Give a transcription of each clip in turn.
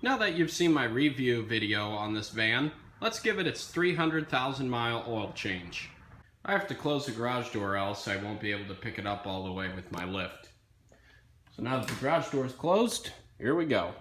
Now that you've seen my review video on this van, let's give it its 300,000 mile oil change. I have to close the garage door else I won't be able to pick it up all the way with my lift. So now that the garage door is closed, here we go.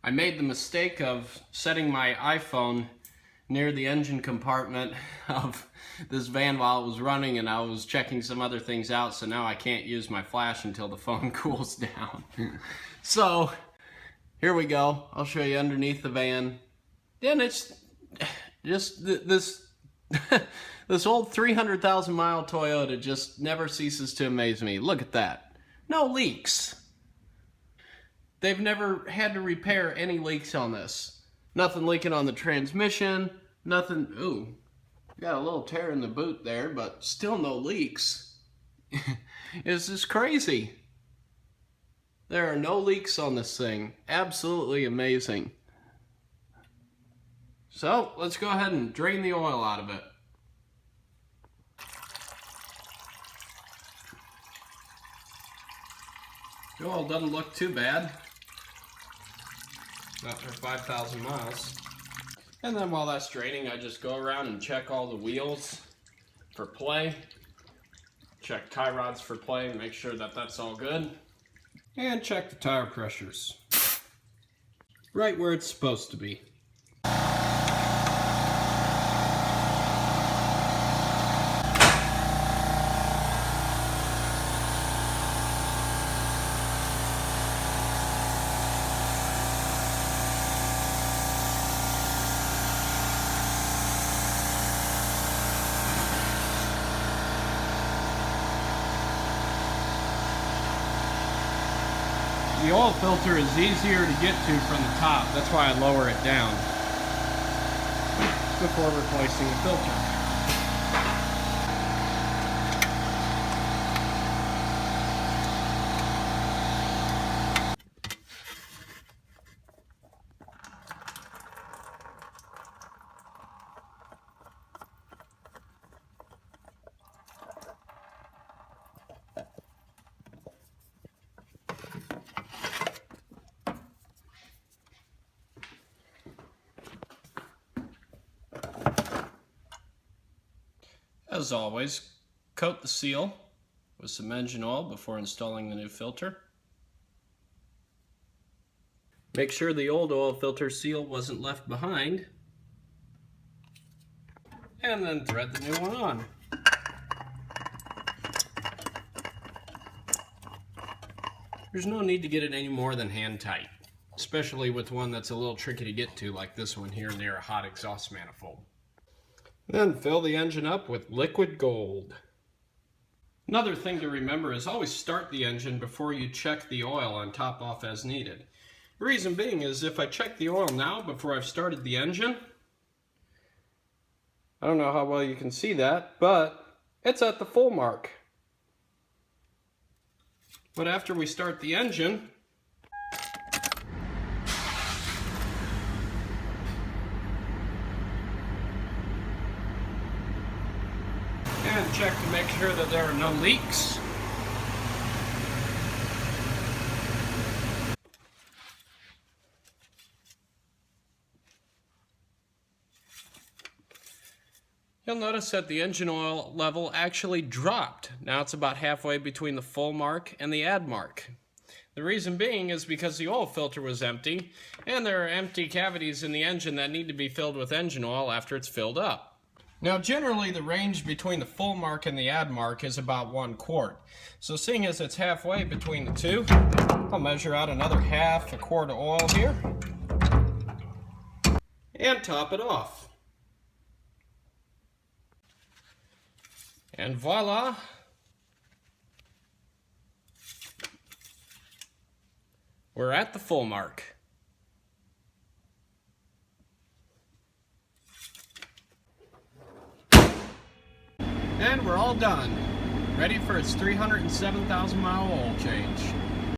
I made the mistake of setting my iPhone near the engine compartment of this van while it was running, and I was checking some other things out, so now I can't use my flash until the phone cools down. So here we go. I'll show you underneath the van. Then it's just this this old 300,000 mile Toyota just never ceases to amaze me. Look at that. No leaks. They've never had to repair any leaks on this. Nothing leaking on the transmission, nothing, ooh, got a little tear in the boot there, but still no leaks. It's just crazy. There are no leaks on this thing. Absolutely amazing. So, let's go ahead and drain the oil out of it. The oil doesn't look too bad. Not for 5,000 miles. And then while that's draining, I just go around and check all the wheels for play. Check tie rods for play and make sure that that's all good. And check the tire pressures. Right where it's supposed to be. The oil filter is easier to get to from the top. That's why I lower it down before replacing the filter. As always, coat the seal with some engine oil before installing the new filter. Make sure the old oil filter seal wasn't left behind. And then thread the new one on. There's no need to get it any more than hand tight, especially with one that's a little tricky to get to like this one here near a hot exhaust manifold. Then fill the engine up with liquid gold. Another thing to remember is always start the engine before you check the oil on top off as needed. The reason being is if I check the oil now before I've started the engine, I don't know how well you can see that, but it's at the full mark. But after we start the engine, and check to make sure that there are no leaks. You'll notice that the engine oil level actually dropped. Now it's about halfway between the full mark and the add mark. The reason being is because the oil filter was empty, and there are empty cavities in the engine that need to be filled with engine oil after it's filled up. Now generally the range between the full mark and the add mark is about 1 quart. So seeing as it's halfway between the two, I'll measure out another a quart of oil here and top it off. And voila! We're at the full mark. And we're all done. Ready for its 307,000 mile oil change.